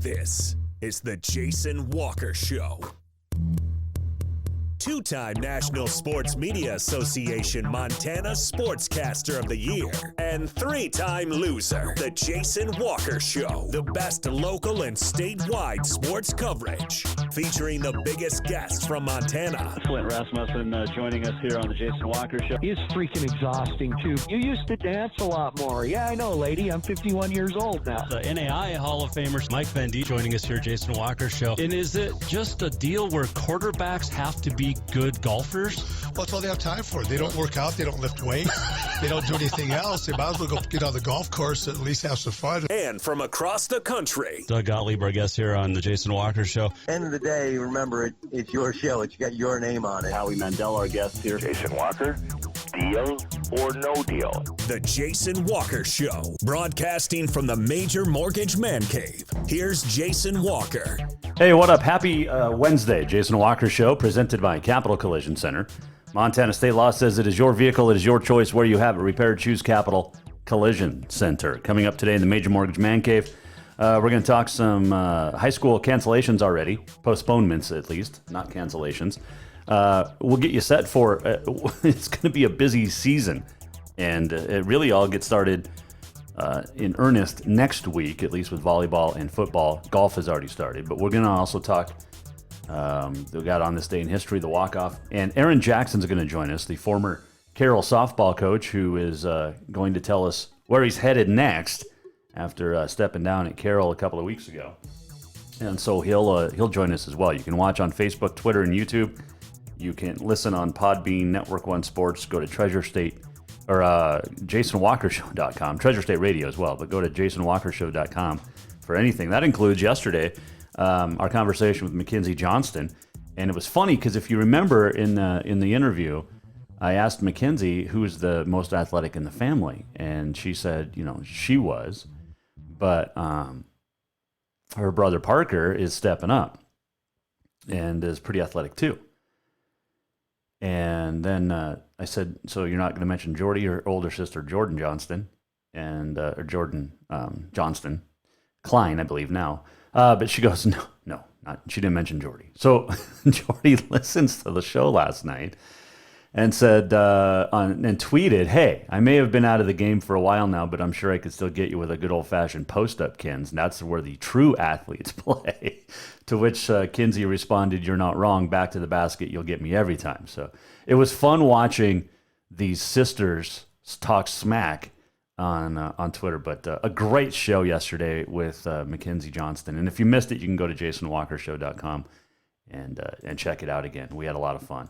This is the Jason Walker Show. Two-time National Sports Media Association Montana Sportscaster of the Year and three-time loser, the Jason Walker Show. The best local and statewide sports coverage, featuring the biggest guests from Montana. Flint Rasmussen joining us here on the Jason Walker Show. He's freaking exhausting, too. You used to dance a lot more. Yeah, I know, lady. I'm 51 years old now. The NAI Hall of Famer Mike Van D joining us here, Jason Walker Show. And is it just a deal where quarterbacks have to be good golfers? Well, that's all they have time for. They don't work out. They don't lift weights. They don't do anything else. They might as well go get on the golf course and at least have some fun. And from across the country, Doug Gottlieb, our guest here on the Jason Walker Show. End of the day, remember, it's your show. It's got your name on it. Howie Mandel, our guest here. Jason Walker, deal or no deal? the Jason Walker Show, broadcasting from the Major Mortgage Man Cave. Here's Jason Walker. Hey, what up? Happy Wednesday. Jason Walker Show, presented by Capital Collision Center. Montana state law says it is your vehicle, it is your choice where you have it. Repair, choose Capital Collision Center. Coming up today in the Major Mortgage Man Cave, we're going to talk some high school cancellations already, postponements at least, not cancellations. We'll get you set for, it's going to be a busy season, and it really all gets started in earnest next week, at least with volleyball and football. Golf has already started, but we're going to also talk, we got on this day in history, the walk-off, and Aaron Jackson's going to join us, the former Carroll softball coach, who is going to tell us where he's headed next after stepping down at Carroll a couple of weeks ago. And so he'll join us as well. You can watch on Facebook, Twitter, and YouTube. You can listen on Podbean, Network One Sports, go to Treasure State, or JasonWalkerShow.com, Treasure State Radio as well, but go to JasonWalkerShow.com for anything. That includes yesterday our conversation with Mackenzie Johnston. And it was funny because if you remember in the interview, I asked Mackenzie who's the most athletic in the family. And she said, she was, but her brother Parker is stepping up and is pretty athletic too. And then I said, so you're not going to mention Jordy, your older sister, Jordan Johnston, and or Jordan Johnston Klein, I believe now. But she goes, no, not. She didn't mention Jordy. So Jordy listens to the show last night and said, and tweeted, hey, I may have been out of the game for a while now, but I'm sure I could still get you with a good old-fashioned post-up, Kins. And that's where the true athletes play. To which Kinsey responded, you're not wrong. Back to the basket. You'll get me every time. So it was fun watching these sisters talk smack on Twitter. But a great show yesterday with Mackenzie Johnston. And if you missed it, you can go to JasonWalkerShow.com and check it out again. We had a lot of fun.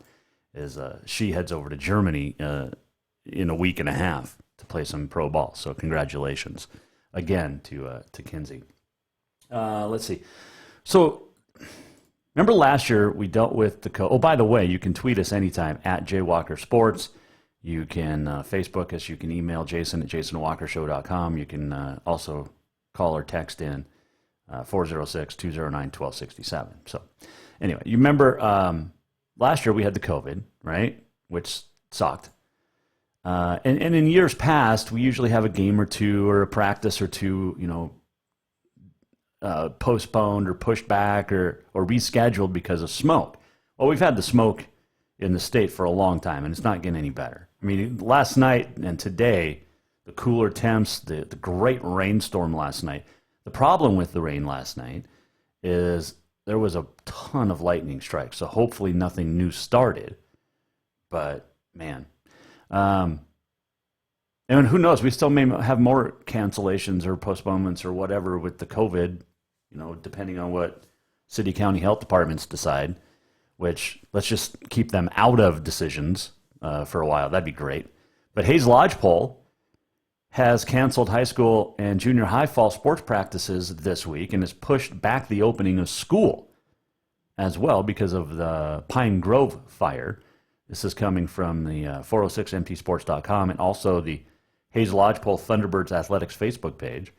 As she heads over to Germany in a week and a half to play some pro ball. So congratulations again to Kinsey. Let's see. So remember last year we dealt with the oh, by the way, you can tweet us anytime at JWalkerSports. You can Facebook us. You can email Jason at JasonWalkerShow.com. You can also call or text in 406-209-1267. So anyway, you remember last year we had the COVID, right, which sucked. And in years past, we usually have a game or two or a practice or two, postponed or pushed back or rescheduled because of smoke. Well, we've had the smoke in the state for a long time, and it's not getting any better. I mean, last night and today, the cooler temps, the great rainstorm last night. The problem with the rain last night is there was a ton of lightning strikes, so hopefully nothing new started. But, man. And who knows, we still may have more cancellations or postponements or whatever with the COVID, depending on what city, county health departments decide, which let's just keep them out of decisions for a while. That'd be great. But Hayes Lodgepole has canceled high school and junior high fall sports practices this week and has pushed back the opening of school as well because of the Pine Grove fire. This is coming from the 406mtsports.com and also the Hayes Lodgepole Thunderbirds Athletics Facebook page.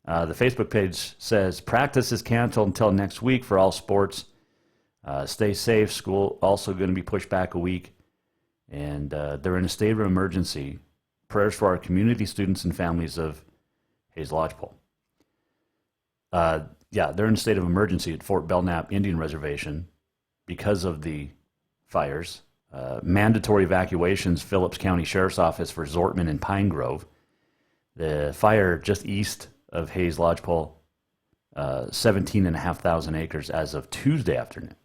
The Facebook page says practice is canceled until next week for all sports. Stay safe. School also going to be pushed back a week. And they're in a state of emergency. Prayers for our community, students, and families of Hayes Lodgepole. yeah, they're in a state of emergency at Fort Belknap Indian Reservation because of the fires. Mandatory evacuations, Phillips County Sheriff's Office for Zortman and Pine Grove. The fire just east of Hayes Lodgepole, 17,500 acres as of Tuesday afternoon.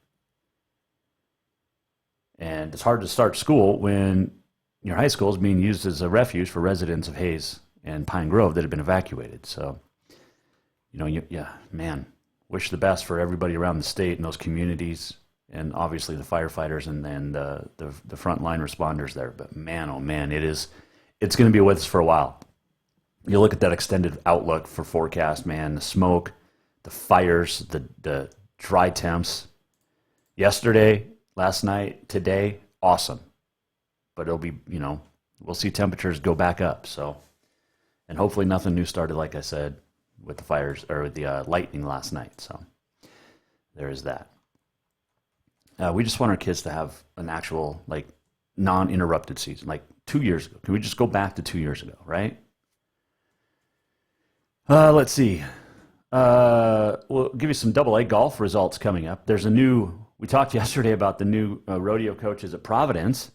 And it's hard to start school when your high school is being used as a refuge for residents of Hayes and Pine Grove that have been evacuated. So, wish the best for everybody around the state and those communities, and obviously the firefighters and the frontline responders there. But man, oh man, it's going to be with us for a while. You look at that extended outlook for forecast, man, the smoke, the fires, the dry temps. Yesterday, last night, today, awesome. But it'll be, we'll see temperatures go back up. So, and hopefully nothing new started, like I said, with the fires or with the lightning last night. So there is that. We just want our kids to have an actual, non-interrupted season, like 2 years ago. Can we just go back to 2 years ago, right? Let's see. We'll give you some AA golf results coming up. We talked yesterday about the new rodeo coaches at Providence,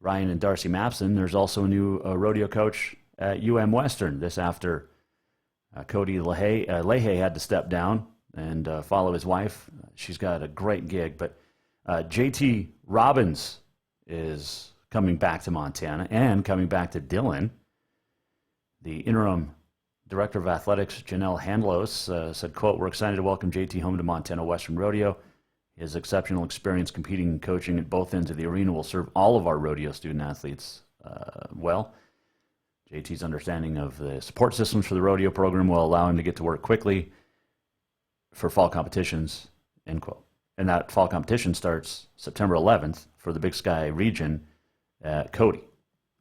Ryan and Darcy Mapson. There's also a new rodeo coach at Western. This after Cody Leahy had to step down and follow his wife. She's got a great gig. But JT Robbins is coming back to Montana and coming back to Dillon. The interim Director of Athletics, Janelle Handlos, said, quote, "We're excited to welcome JT home to Montana Western Rodeo. His exceptional experience competing and coaching at both ends of the arena will serve all of our rodeo student athletes well. JT's understanding of the support systems for the rodeo program will allow him to get to work quickly for fall competitions," end quote. And that fall competition starts September 11th for the Big Sky region at Cody,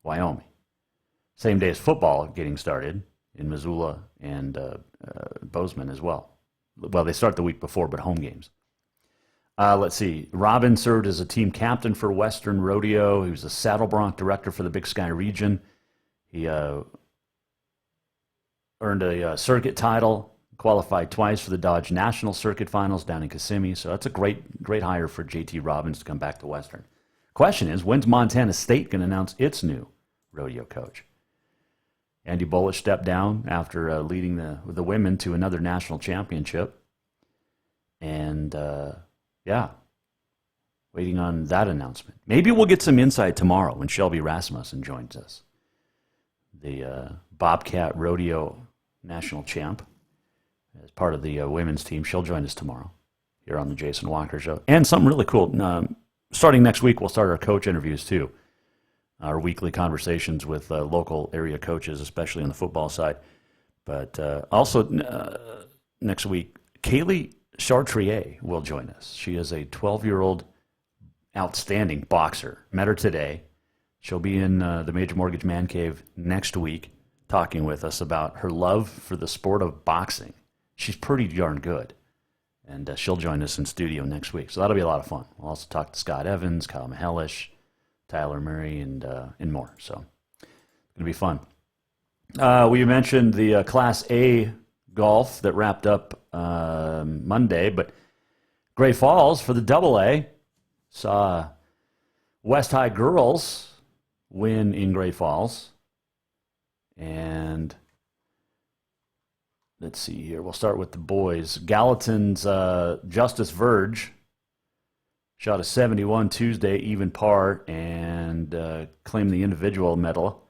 Wyoming. Same day as football getting started in Missoula and Bozeman as well. Well, they start the week before, but home games. Let's see. Robin served as a team captain for Western Rodeo. He was a saddle bronc director for the Big Sky region. He earned a circuit title, qualified twice for the Dodge National Circuit Finals down in Kissimmee. So that's a great hire for JT Robbins to come back to Western. Question is, when's Montana State going to announce its new rodeo coach? Andy Bullish stepped down after leading the women to another national championship. And, waiting on that announcement. Maybe we'll get some insight tomorrow when Shelby Rasmussen joins us, the Bobcat Rodeo national champ, as part of the women's team. She'll join us tomorrow here on the Jason Walker Show. And something really cool. Starting next week, we'll start our coach interviews, too. Our weekly conversations with local area coaches, especially on the football side. But also next week, Kaylee Chartrier will join us. She is a 12-year-old outstanding boxer. Met her today. She'll be in the Major Mortgage Man Cave next week talking with us about her love for the sport of boxing. She's pretty darn good. And she'll join us in studio next week. So that'll be a lot of fun. We'll also talk to Scott Evans, Kyle Mihelish, Tyler Murray, and more. So it's going to be fun. We mentioned the Class A golf that wrapped up Monday, but Great Falls for the AA saw West High girls win in Great Falls. And let's see here. We'll start with the boys. Gallatin's Justice Verge shot a 71 Tuesday, even par, and claimed the individual medal.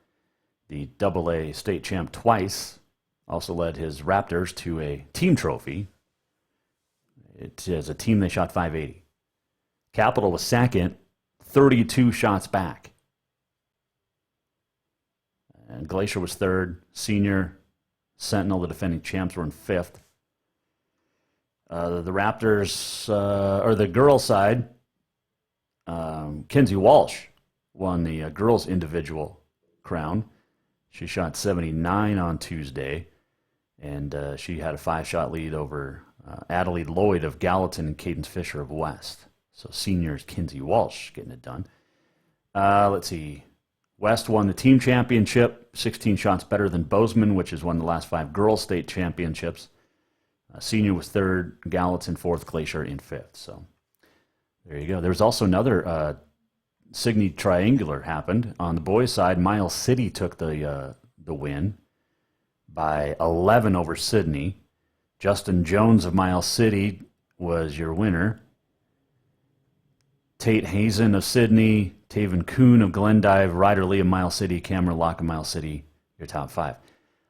The AA state champ twice. Also led his Raptors to a team trophy. It is a team, they shot 580. Capital was second, 32 shots back. And Glacier was third. Senior, Sentinel, the defending champs, were in fifth. The Raptors, or the girls' side, Kenzie Walsh won the girls' individual crown. She shot 79 on Tuesday, and she had a 5-shot lead over Adelaide Lloyd of Gallatin and Cadence Fisher of West. So seniors Kenzie Walsh getting it done. Let's see. West won the team championship, 16 shots better than Bozeman, which has won the last 5 girls' state championships. Senior was third, Gallatin fourth, Glacier in fifth. So there you go. There was also another Signey triangular happened. On the boys' side, Miles City took the win by 11 over Sydney. Justin Jones of Miles City was your winner. Tate Hazen of Sydney, Taven Kuhn of Glendive, Ryder Lee of Miles City, Cameron Locke of Miles City, your top five.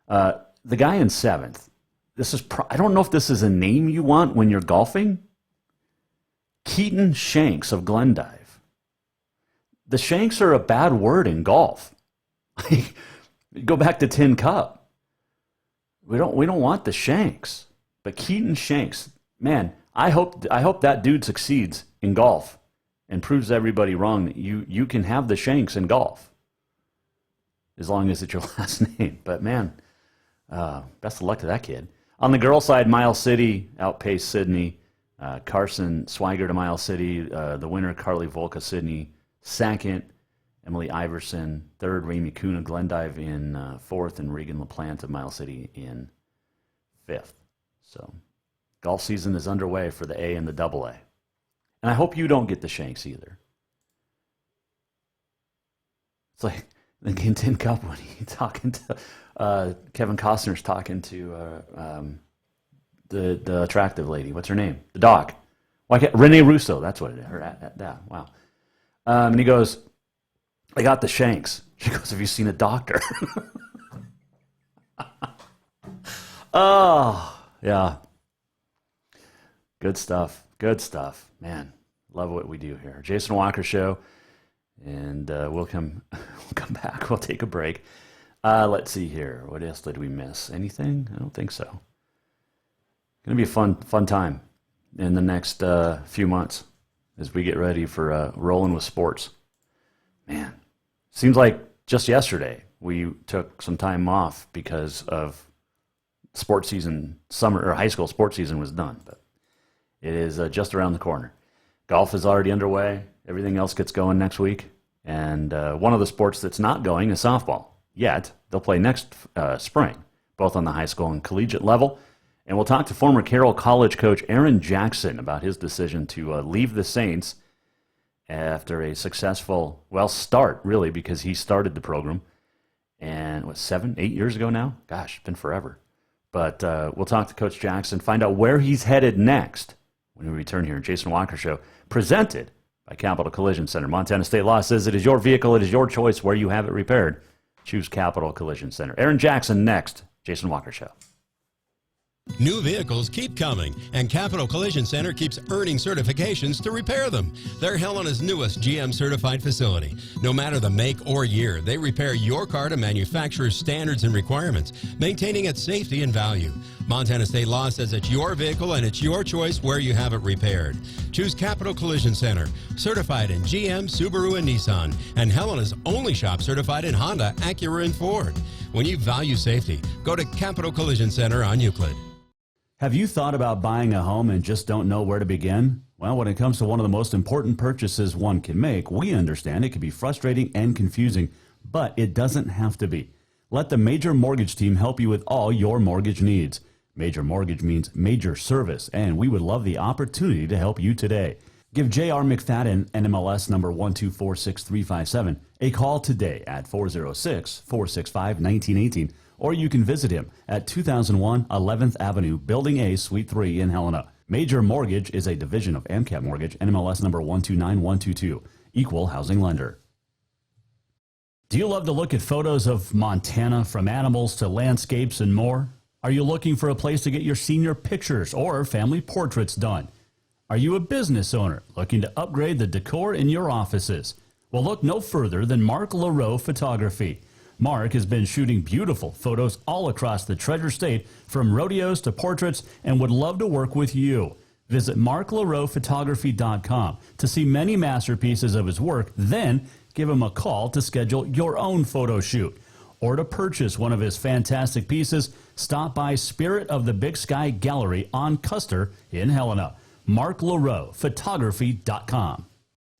The guy in seventh, I don't know if this is a name you want when you're golfing. Keaton Shanks of Glendive. The Shanks are a bad word in golf. Go back to Tin Cup. We don't want the Shanks. But Keaton Shanks, man, I hope that dude succeeds in golf and proves everybody wrong that you can have the Shanks in golf as long as it's your last name. But man, best of luck to that kid. On the girls' side, Miles City outpaced Sydney. Carson Swigert to Miles City, the winner, Carly Volka, Sydney, second. Emily Iverson, third. Ramey Kuhn of Glendive in fourth, and Regan LaPlante of Miles City in fifth. So golf season is underway for the A and the double A. And I hope you don't get the Shanks either. It's like the Tin Cup when he's talking to Kevin Costner's talking to the attractive lady. What's her name? The doc. Renee Russo. That's what it is. Wow. And he goes, I got the Shanks. She goes, have you seen a doctor? Oh, yeah. Good stuff. Good stuff. Man, love what we do here. Jason Walker Show. And we'll come back. We'll take a break. Let's see here. What else did we miss? Anything? I don't think so. Going to be a fun time in the next few months as we get ready for rolling with sports. Man, seems like just yesterday we took some time off because of sports season, summer or high school sports season was done, but it is just around the corner. Golf is already underway. Everything else gets going next week. And one of the sports that's not going is softball yet. They'll play next spring, both on the high school and collegiate level. And we'll talk to former Carroll College coach Aaron Jackson about his decision to leave the Saints after a successful, start, really, because he started the program. And 7, 8 years ago now? Gosh, it's been forever. But we'll talk to Coach Jackson, find out where he's headed next when we return here in Jason Walker Show, presented by Capital Collision Center. Montana State Law says it is your vehicle, it is your choice where you have it repaired. Choose Capital Collision Center. Aaron Jackson next. Jason Walker Show. New vehicles keep coming, and Capital Collision Center keeps earning certifications to repair them. They're Helena's newest GM-certified facility. No matter the make or year, they repair your car to manufacturer's standards and requirements, maintaining its safety and value. Montana State Law says it's your vehicle and it's your choice where you have it repaired. Choose Capital Collision Center, certified in GM, Subaru, and Nissan, and Helena's only shop certified in Honda, Acura, and Ford. When you value safety, go to Capital Collision Center on Euclid. Have you thought about buying a home and just don't know where to begin? Well, when it comes to one of the most important purchases one can make, we understand it can be frustrating and confusing, but it doesn't have to be. Let the Major Mortgage team help you with all your mortgage needs. Major Mortgage means major service, and we would love the opportunity to help you today. Give J.R. McFadden, NMLS number 1246357, a call today at 406-465-1918. Or you can visit him at 2001 11th Avenue, Building A, Suite 3 in Helena. Major Mortgage is a division of AMCAP Mortgage, NMLS number 129122, equal housing lender. Do you love to look at photos of Montana, from animals to landscapes and more? Are you looking for a place to get your senior pictures or family portraits done? Are you a business owner looking to upgrade the decor in your offices? Well, look no further than Mark LaRoe Photography. Mark has been shooting beautiful photos all across the Treasure State, from rodeos to portraits, and would love to work with you. Visit marklaroephotography.com to see many masterpieces of his work, then give him a call to schedule your own photo shoot. Or to purchase one of his fantastic pieces, stop by Spirit of the Big Sky Gallery on Custer in Helena. marklaroephotography.com.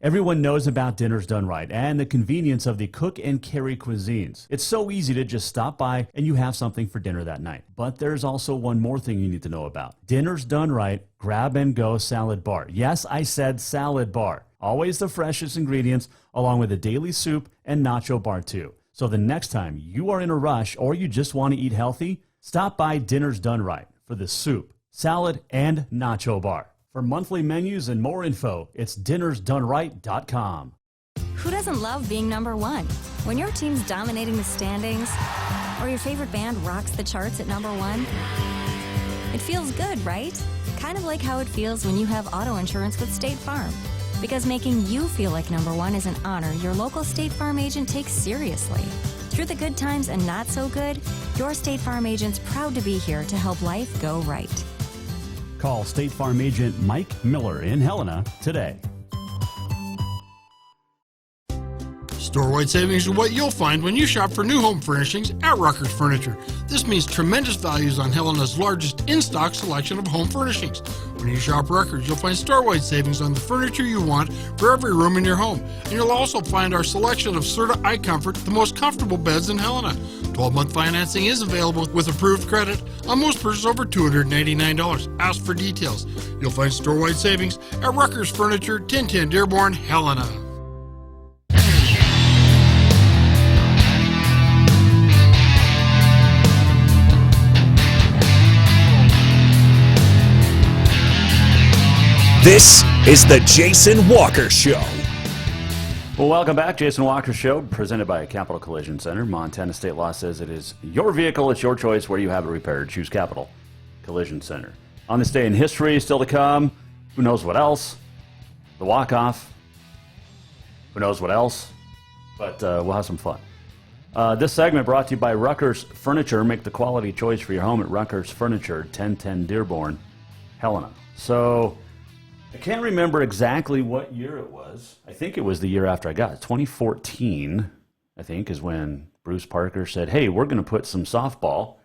Everyone knows about Dinners Done Right and the convenience of the cook and carry cuisines. It's so easy to just stop by and you have something for dinner that night. But there's also one more thing you need to know about. Dinners Done Right Grab and Go Salad Bar. Yes, I said salad bar. Always the freshest ingredients, along with a daily soup and nacho bar too. So the next time you are in a rush or you just want to eat healthy, stop by Dinners Done Right for the soup, salad, and nacho bar. For monthly menus and more info, it's dinnersdoneright.com. Who doesn't love being number one? When your team's dominating the standings, or your favorite band rocks the charts at number one, it feels good, right? Kind of like how it feels when you have auto insurance with State Farm. Because making you feel like number one is an honor your local State Farm agent takes seriously. Through the good times and not so good, your State Farm agent's proud to be here to help life go right. Call State Farm agent Mike Miller in Helena today. Store-wide savings are what you'll find when you shop for new home furnishings at Rucker's Furniture. This means tremendous values on Helena's largest in-stock selection of home furnishings. When you shop Rucker's, you'll find store-wide savings on the furniture you want for every room in your home. And you'll also find our selection of Serta iComfort, the most comfortable beds in Helena. 12-month financing is available with approved credit on most purchases over $289. Ask for details. You'll find store-wide savings at Rucker's Furniture, 1010 Dearborn, Helena. This is the Jason Walker Show. Well, welcome back. Jason Walker Show, presented by Capital Collision Center. Montana state law says it is your vehicle, it's your choice where you have it repaired. Choose Capital Collision Center. On this day in history, still to come, who knows what else? The walk-off. Who knows what else? But we'll have some fun. This segment brought to you by Rucker's Furniture. Make the quality choice for your home at Rucker's Furniture, 1010 Dearborn, Helena. So I can't remember exactly what year it was. I think it was the year after I got it. 2014, I think, is when Bruce Parker said, hey, we're going to put some softball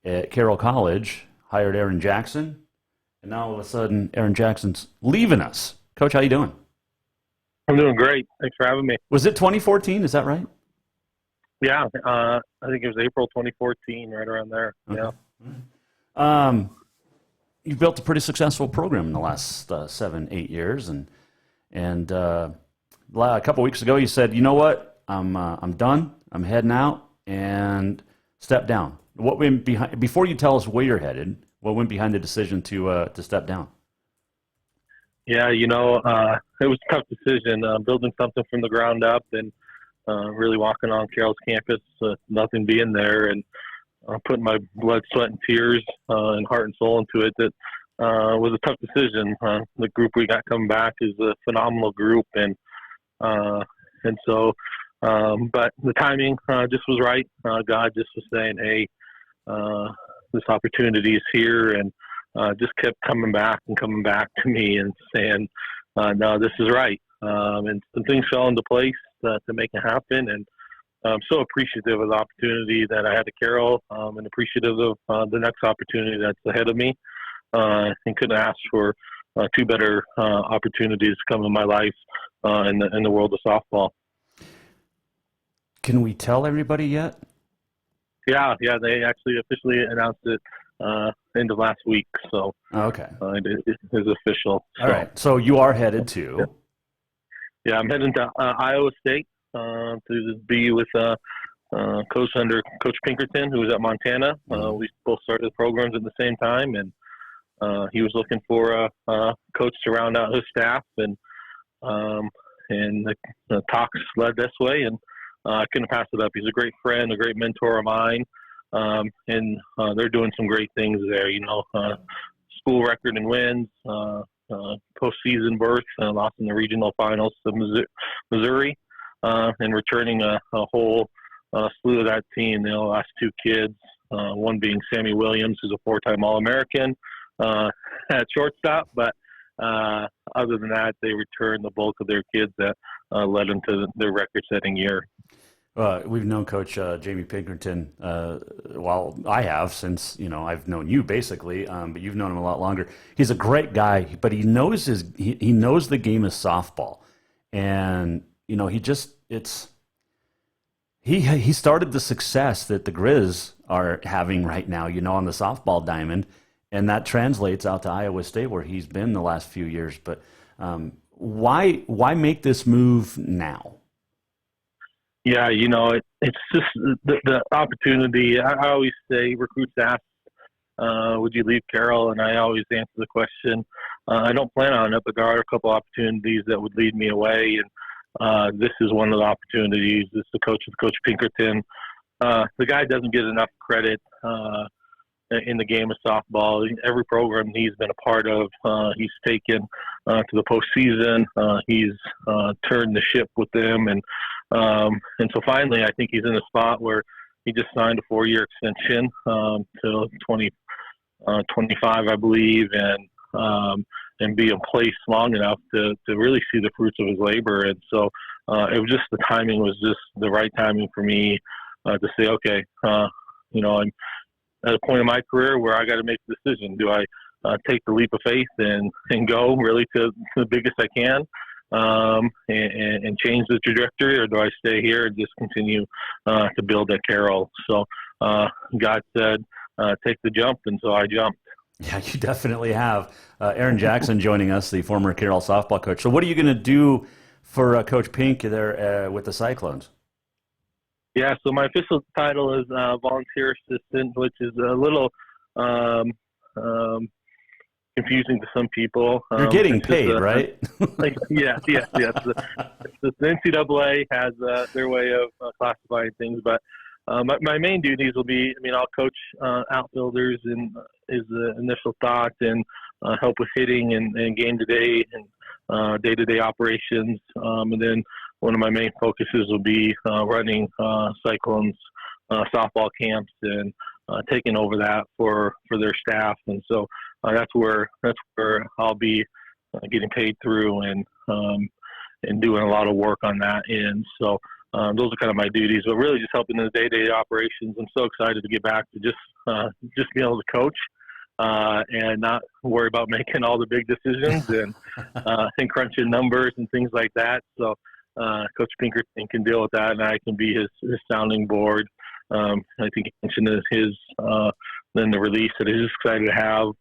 at Carroll College, hired Aaron Jackson, and now all of a sudden Aaron Jackson's leaving us. Coach, how you doing? I'm doing great. Thanks for having me. Was it 2014? Is that right? Yeah, I think it was April 2014, right around there. Okay. Yeah. You've built a pretty successful program in the last 7-8 years, and a couple weeks ago you said, you know what, I'm done, I'm heading out, and step down. What went behind? Before you tell us where you're headed, what went behind the decision to step down? Yeah, it was a tough decision, building something from the ground up and really walking on Carroll's campus, nothing being there, and putting my blood, sweat, and tears and heart and soul into it. That was a tough decision. The group we got coming back is a phenomenal group, and so, but the timing just was right. God just was saying, "Hey, this opportunity is here," and just kept coming back to me and saying, "No, this is right." And some things fell into place to make it happen, and I'm so appreciative of the opportunity that I had at Carroll, and appreciative of the next opportunity that's ahead of me. And couldn't ask for two better opportunities to come in my life in the world of softball. Can we tell everybody yet? Yeah, they actually officially announced it end of last week, so okay, it is official. So. All right, so you are headed to? Yeah, I'm heading to Iowa State. To be with coach under Coach Pinkerton, who was at Montana. We both started the programs at the same time, and he was looking for a coach to round out his staff, and the talks led this way, and I couldn't pass it up. He's a great friend, a great mentor of mine, and they're doing some great things there. School record in wins, postseason berth, lost in the regional finals to Missouri. And returning a whole slew of that team. The last two kids, one being Sammy Williams, who's a 4-time All-American at shortstop. But other than that, they returned the bulk of their kids that led them to their record-setting year. We've known Coach Jamie Pinkerton, well, I have since, I've known you basically, but you've known him a lot longer. He's a great guy, but he knows he knows the game is softball. And, he started the success that the Grizz are having right now, on the softball diamond. And that translates out to Iowa State, where he's been the last few years. But why make this move now? Yeah, it's just the opportunity. I always say, recruits ask, would you leave Carroll? And I always answer the question, I don't plan on it, but there are a couple opportunities that would lead me away. And this is one of the opportunities. This is the coach of Coach Pinkerton. The guy doesn't get enough credit in the game of softball. Every program he's been a part of, he's taken to the postseason. He's turned the ship with them. And so finally, I think he's in a spot where he just signed a 4-year extension till 2025, I believe, and be in place long enough to really see the fruits of his labor. And so it was just, the timing was just the right timing for me to say, okay, I'm at a point in my career where I got to make a decision. Do I take the leap of faith and go really to the biggest I can and change the trajectory, or do I stay here and just continue to build at Carroll? So God said, take the jump, and so I jumped. Yeah, you definitely have. Aaron Jackson joining us, the former Carroll softball coach. So what are you going to do for Coach Pink there with the Cyclones? Yeah, so my official title is volunteer assistant, which is a little confusing to some people. You're getting paid, right? Yes. The NCAA has their way of classifying things, but my main duties will be, I'll coach outfielders is the initial thought, and help with hitting and game-to-day and day-to-day operations. And then one of my main focuses will be running Cyclones softball camps and taking over that for their staff. And so that's where I'll be getting paid through and doing a lot of work on that end. So those are kind of my duties, but really just helping in the day-to-day operations. I'm so excited to get back to just be able to coach and not worry about making all the big decisions and crunching numbers and things like that. So Coach Pinkerton can deal with that, and I can be his sounding board. I think he mentioned then the release that he's excited to have,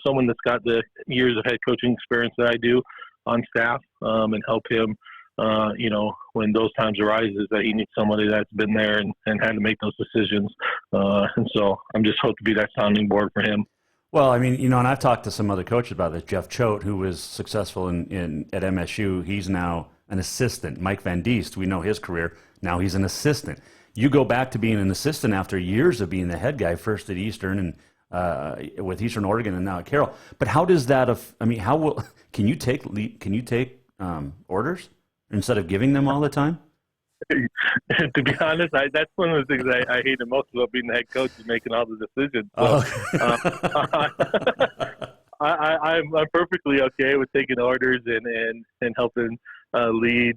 someone that's got the years of head coaching experience that I do on staff, and help him, when those times arises that he needs somebody that's been there and had to make those decisions. And so I'm just hoping to be that sounding board for him. Well, and I've talked to some other coaches about this. Jeff Choate, who was successful at MSU, he's now an assistant. Mike Van Diest, we know his career. Now he's an assistant. You go back to being an assistant after years of being the head guy, first at Eastern and with Eastern Oregon and now at Carroll. But how does that? Can you take orders instead of giving them all the time? To be honest, that's one of the things I hate the most about being the head coach, is making all the decisions. So, I'm perfectly okay with taking orders and helping lead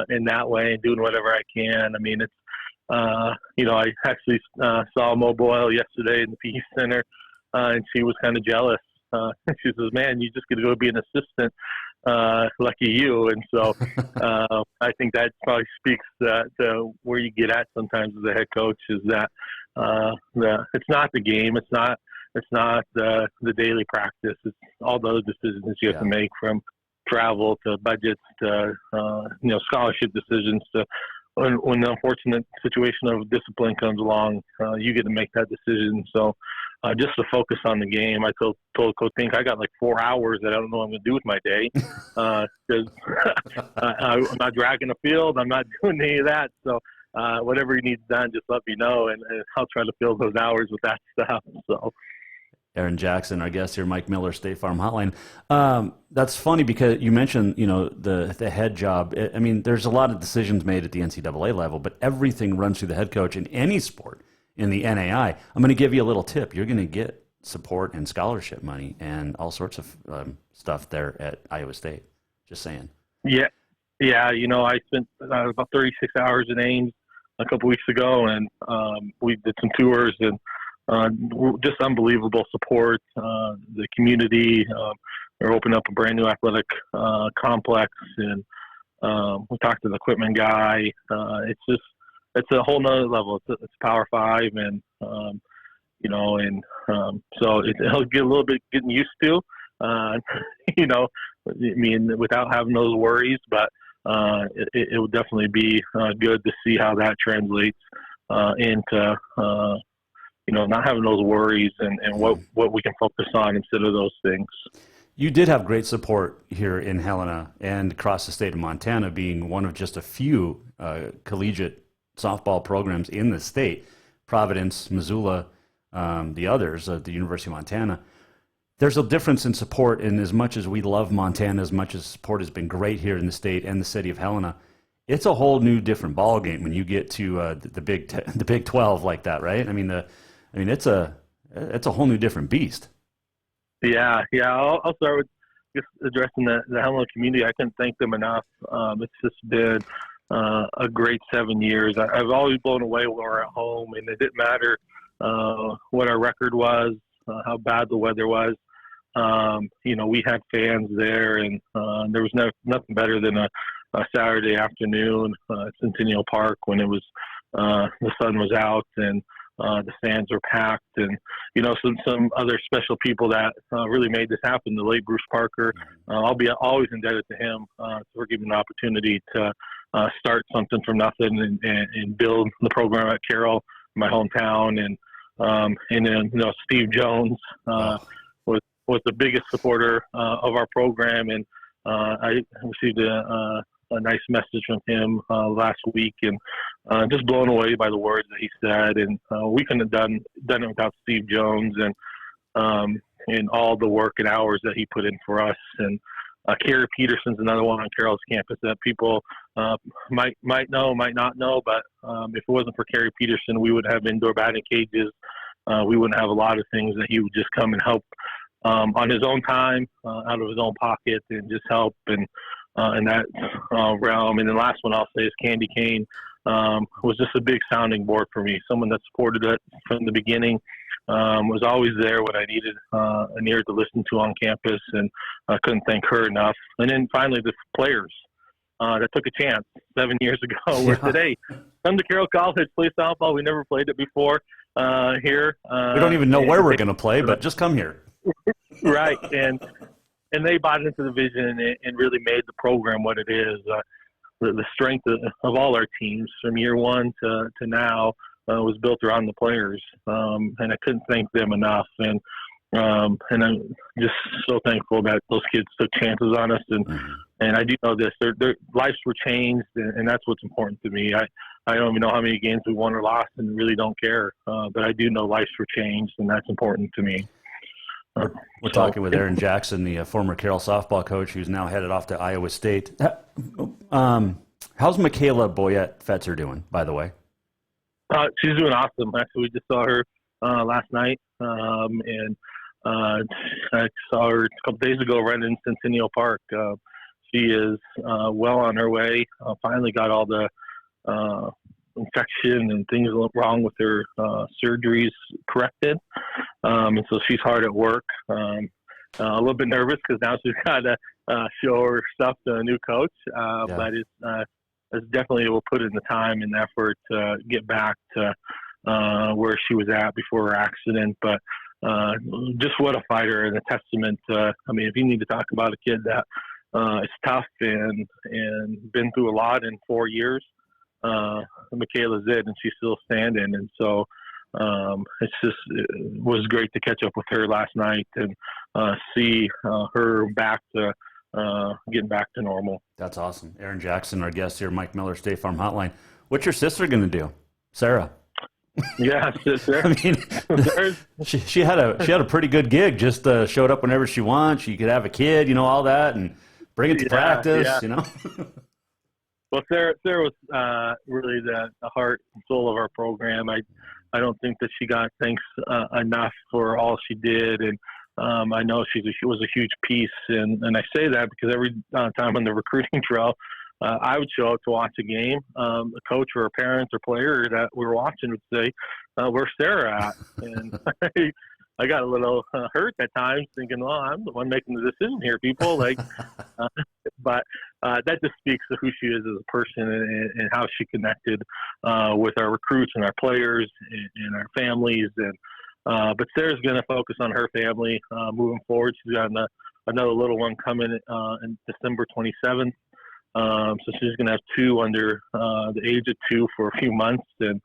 in that way and doing whatever I can. It's I actually saw Mo Boyle yesterday in the PE Center, and she was kind of jealous. She says, "Man, you just get to go be an assistant. Lucky you." And so I think that probably speaks to where you get at sometimes as a head coach, is that it's not the game, it's not the daily practice, it's all the other decisions you have to make, from travel to budgets to scholarship decisions to when the unfortunate situation of discipline comes along, you get to make that decision. So just to focus on the game, I told Coach Pink I got like 4 hours that I don't know what I'm going to do with my day, because I'm not dragging the field, I'm not doing any of that. So whatever he needs done, just let me know, and I'll try to fill those hours with that stuff. So. Aaron Jackson, our guest here, Mike Miller, State Farm Hotline. That's funny because you mentioned, the head job. There's a lot of decisions made at the NCAA level, but everything runs through the head coach in any sport. In the NAI, I'm going to give you a little tip. You're going to get support and scholarship money and all sorts of stuff there at Iowa State. Just saying. Yeah. I spent about 36 hours in Ames a couple weeks ago, and we did some tours and just unbelievable support. The community, they're opening up a brand new athletic complex, and We talked to the equipment guy. It's a whole nother level. It's Power 5, and so it'll get a little bit getting used to, without having those worries. But it will definitely be good to see how that translates into not having those worries and what we can focus on instead of those things. You did have great support here in Helena and across the state of Montana, being one of just a few collegiate softball programs in the state. Providence, Missoula, the others, the University of Montana. There's a difference in support, and as much as we love Montana, as much as support has been great here in the state and the city of Helena, it's a whole new different ballgame when you get to the Big 12 like that, right? I mean, it's a whole new different beast. Yeah. I'll start with just addressing the Helena community. I couldn't thank them enough. It's just been a great 7 years. I've always blown away when we're at home, and it didn't matter what our record was, how bad the weather was. We had fans there, and there was nothing better than a Saturday afternoon at Centennial Park when it was the sun was out and the stands were packed, and some other special people that really made this happen. The late Bruce Parker. I'll be always indebted to him for giving the opportunity to start something from nothing and build the program at Carroll, my hometown, and then Steve Jones was the biggest supporter of our program, and I received a nice message from him last week, and just blown away by the words that he said. And we couldn't have done it without Steve Jones and all the work and hours that he put in for us. And Kerry Peterson's another one on Carroll's campus that people might know, might not know. But if it wasn't for Kerry Peterson, we would have indoor batting cages. We wouldn't have a lot of things that he would just come and help on his own time, out of his own pocket, and just help in that realm. And the last one I'll say is Candy Kane. Was just a big sounding board for me. Someone that supported it from the beginning, was always there when I needed an ear to listen to on campus, and I couldn't thank her enough. And then finally, the players that took a chance 7 years ago. Where today, come to Carroll College, play softball. We never played it before here. We don't even know where we're going to play, but just come here. Right, and they bought into the vision and really made the program what it is. The strength of all our teams from year one to now was built around the players, and I couldn't thank them enough. And I'm just so thankful that those kids took chances on us. And I do know this: their lives were changed, and that's what's important to me. I don't even know how many games we won or lost, and really don't care. But I do know lives were changed, and that's important to me. We're talking with Aaron Jackson, the former Carroll softball coach, who's now headed off to Iowa State. How's Michaela Boyette-Fetzer doing, by the way? She's doing awesome. Actually, we just saw her last night, and I saw her a couple days ago running in Centennial Park. She is well on her way. Finally got all the infection and things wrong with her surgeries corrected, and so she's hard at work. A little bit nervous because now she's got to show her stuff to a new coach, but it's definitely will put in the time and effort to get back to where she was at before her accident. But just what a fighter, and a testament. If you need to talk about a kid that is tough and been through a lot in 4 years, Michaela's it, and she's still standing. And so it was great to catch up with her last night and see her back to getting back to normal. That's awesome. Aaron Jackson, our guest here, Mike Miller, State Farm Hotline. What's your sister going to do, Sarah? Yeah, sister. I mean, she had a pretty good gig. Just showed up whenever she wants. She could have a kid, all that, and bring it to practice. Well, Sarah was really the heart and soul of our program. I don't think that she got thanks enough for all she did, and I know she was a huge piece. And I say that because every time on the recruiting trail, I would show up to watch a game. A coach or a parent or player that we were watching would say, "Where's Sarah at?" And I got a little hurt at times, thinking, "Well, I'm the one making the decision here, people." But that just speaks to who she is as a person and how she connected with our recruits and our players and our families. And but Sarah's going to focus on her family moving forward. She's got another little one coming in December 27th. So she's going to have two under the age of 2 for a few months, and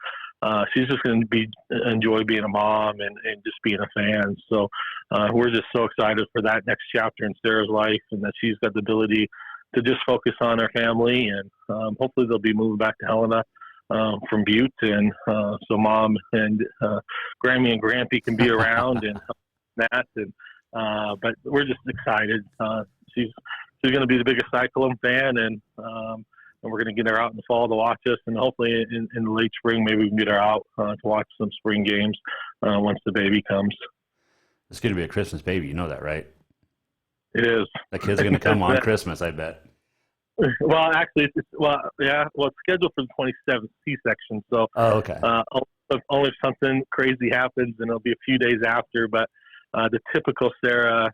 she's just going to enjoy being a mom and just being a fan. So we're just so excited for that next chapter in Sarah's life, and that she's got the ability to just focus on her family. And hopefully they'll be moving back to Helena from Butte, and so Mom and Grammy and Grampy can be around and that. And but we're just excited. She's going to be the biggest Cyclone fan, and we're going to get her out in the fall to watch us, and hopefully in the late spring maybe we can get her out to watch some spring games once the baby comes. It's going to be a Christmas baby, you know that, right? It is. The kid's going to come on Christmas, I bet. Well, actually, it's scheduled for the 27th C-section, so okay. Only if something crazy happens, and it'll be a few days after, but the typical Sarah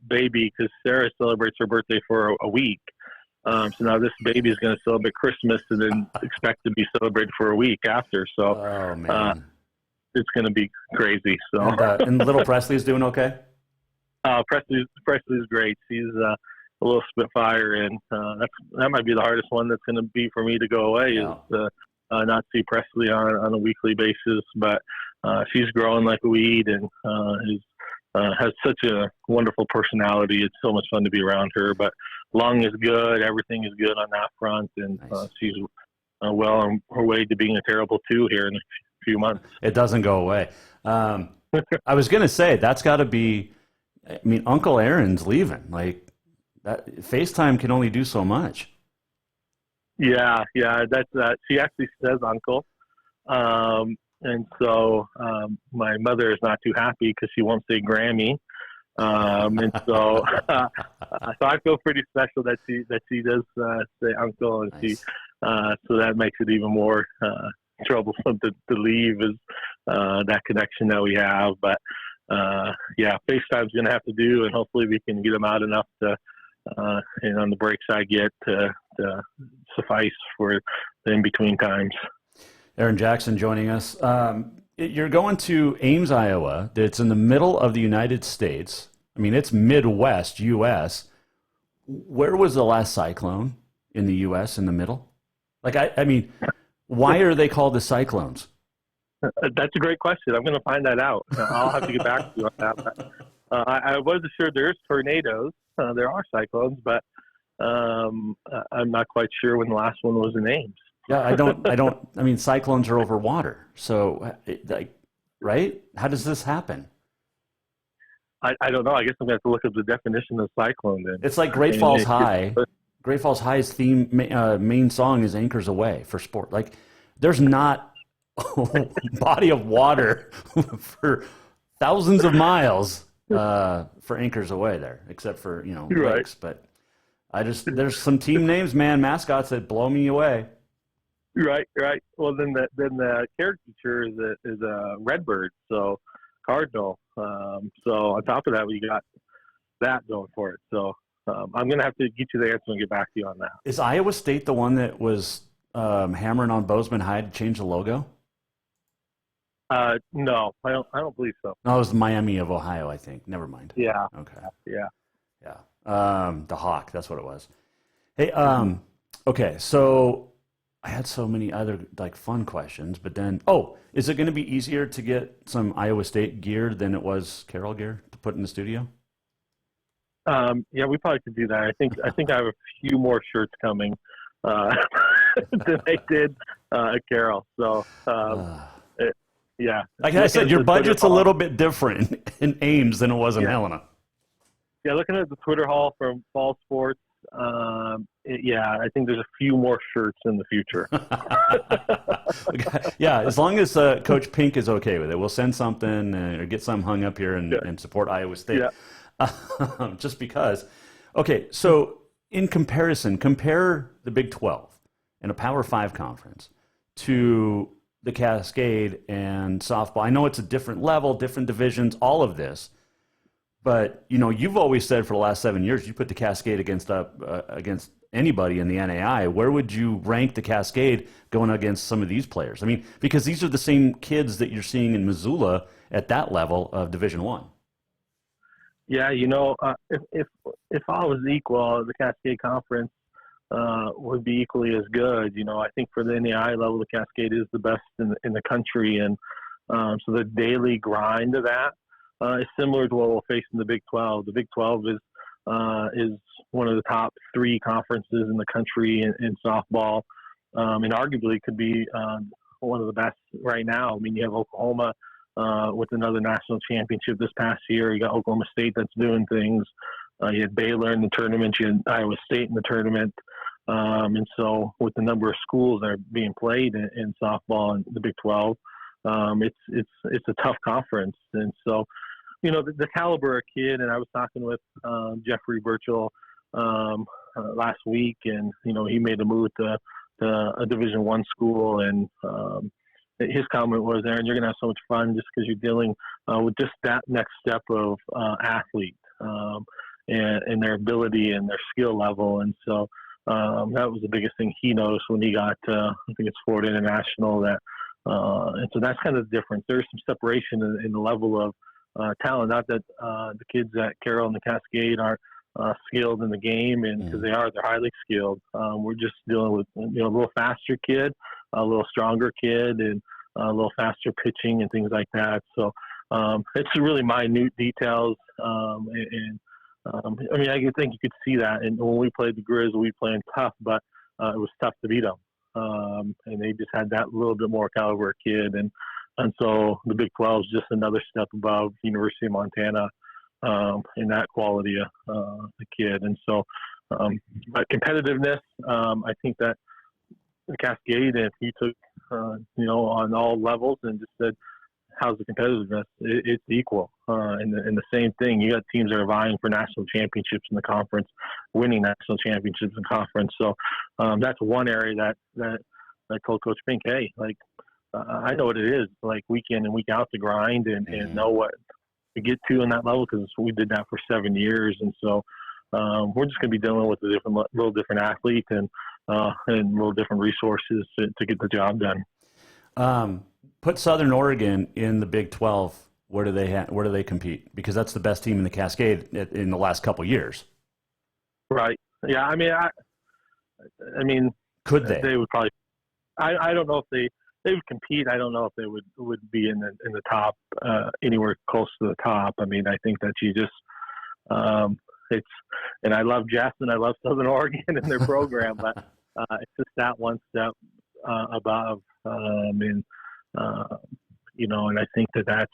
baby, because Sarah celebrates her birthday for a week. So now this baby is going to celebrate Christmas and then expect to be celebrated for a week after. So it's going to be crazy. So and little Presley's doing okay? Presley's great. She's a little spitfire, and that might be the hardest one that's going to be for me to go away is not see Presley on a weekly basis. But she's growing like a weed and has such a wonderful personality. It's so much fun to be around her. But lung is good. Everything is good on that front, and she's well on her way to being a terrible 2 here in a few months. It doesn't go away. I was going to say that's got to be. I mean, Uncle Aaron's leaving. Like that, FaceTime can only do so much. Yeah, that's she actually says uncle. And so my mother is not too happy because she won't say Grammy. And so so I feel pretty special that she does say uncle, and nice. So that makes it even more troublesome to leave is that connection that we have. But FaceTime's going to have to do, and hopefully we can get them out enough to and on the breaks I get to suffice for the in-between times. Aaron Jackson joining us. You're going to Ames, Iowa. It's in the middle of the United States. I mean, it's Midwest, U.S. Where was the last cyclone in the U.S. in the middle? Like, I mean, why are they called the cyclones? That's a great question. I'm going to find that out. I'll have to get back to you on that. But, I wasn't sure there's tornadoes. There are cyclones, but I'm not quite sure when the last one was in Ames. Yeah, I mean, cyclones are over water. So, right? How does this happen? I don't know. I guess I'm going to have to look up the definition of cyclone then. It's like Great Falls High. Great Falls High's main song is Anchors Away for sport. Like, there's not a body of water for thousands of miles for Anchors Away there, except for, lakes. But there's some team names, man, mascots that blow me away. Right. Well, then the caricature is a redbird, so cardinal. So on top of that, we got that going for it. So I'm going to have to get you the answer and get back to you on that. Is Iowa State the one that was hammering on Bozeman High to change the logo? No, I don't believe so. No, it was Miami of Ohio, I think. Never mind. Yeah. Okay. Yeah. The Hawk, that's what it was. Hey, okay, so I had so many other fun questions, but then is it going to be easier to get some Iowa State gear than it was Carroll gear to put in the studio? Yeah, we probably could do that. I think I have a few more shirts coming than I did at Carroll. So yeah. Like I said, your budget's a little bit different in Ames than it was in Helena. Yeah, looking at the Twitter haul from Fall Sports, I think there's a few more shirts in the future. Yeah, as long as Coach Pink is okay with it, we'll send something or get some hung up here and support Iowa State. Yeah. Just because. Okay, so in comparison, compare the Big 12 and a Power 5 conference to the Cascade and softball. I know it's a different level, different divisions, all of this. But, you've always said for the last 7 years, you put the Cascade against anybody in the NAI, where would you rank the Cascade going against some of these players? I mean, because these are the same kids that you're seeing in Missoula at that level of Division I. Yeah, if all was equal, the Cascade Conference would be equally as good. I think for the NAI level, the Cascade is the best in the country, and so the daily grind of that is similar to what we'll face in the Big 12. The Big 12 is one of the top 3 conferences in the country in softball, and arguably could be one of the best right now. I mean, you have Oklahoma with another national championship this past year. You got Oklahoma State that's doing things. You had Baylor in the tournament. You had Iowa State in the tournament. And so with the number of schools that are being played in softball in the Big 12, it's a tough conference. And so, the caliber of kid, and I was talking with Jeffrey Burchell last week, and, he made a move to a Division I school, and his comment was, Aaron, you're going to have so much fun just because you're dealing with just that next step of athlete and their ability and their skill level. And so that was the biggest thing he noticed when he got I think it's Florida International. And so that's kind of the difference. There's some separation in the level of talent. Not that the kids at Carroll and the Cascade aren't skilled in the game, and because they're highly skilled. We're just dealing with a little faster kid, a little stronger kid, and a little faster pitching and things like that. So it's really minute details, I mean, I think you could see that. And when we played the Grizz, we played tough, but it was tough to beat them. And they just had that little bit more caliber kid. And so the Big 12 is just another step above University of Montana in that quality of the kid. And so, but competitiveness, I think that the Cascade, if you took, on all levels and just said, how's the competitiveness? It's equal. And the same thing, you got teams that are vying for national championships in the conference, winning national championships in conference. So that's one area that I told Coach Pink, hey, I know what it is, week in and week out to grind and know what to get to in that level, because we did that for 7 years. And so we're just going to be dealing with a little different athlete and little different resources to get the job done. Put Southern Oregon in the Big 12. Where do they compete? Because that's the best team in the Cascade in the last couple of years. Right. Yeah. I mean, could they? They would probably. I don't know if they would compete. I don't know if they would be in the top, anywhere close to the top. I mean, I think that you just and I love Jackson. I love Southern Oregon and their program, but it's just that one step above. And I think that's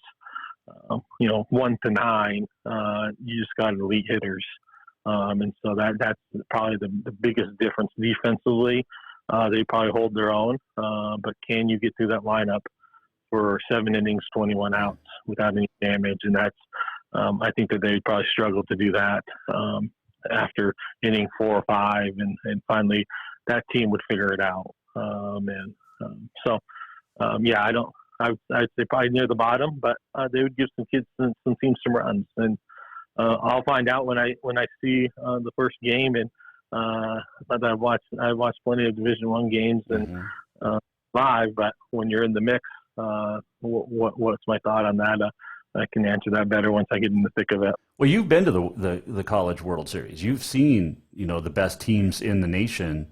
1 to 9. You just got elite hitters, and so that's probably the biggest difference defensively. They probably hold their own, but can you get through that lineup for 7 innings, 21 outs without any damage? And that's I think that they probably struggle to do that after inning 4 or 5, and finally that team would figure it out. I'd say probably near the bottom, but they would give some kids some teams some runs, and I'll find out when I see the first game. And I've watched plenty of Division I games and live, but when you're in the mix, what's my thought on that? I can answer that better once I get in the thick of it. Well, you've been to the College World Series. You've seen the best teams in the nation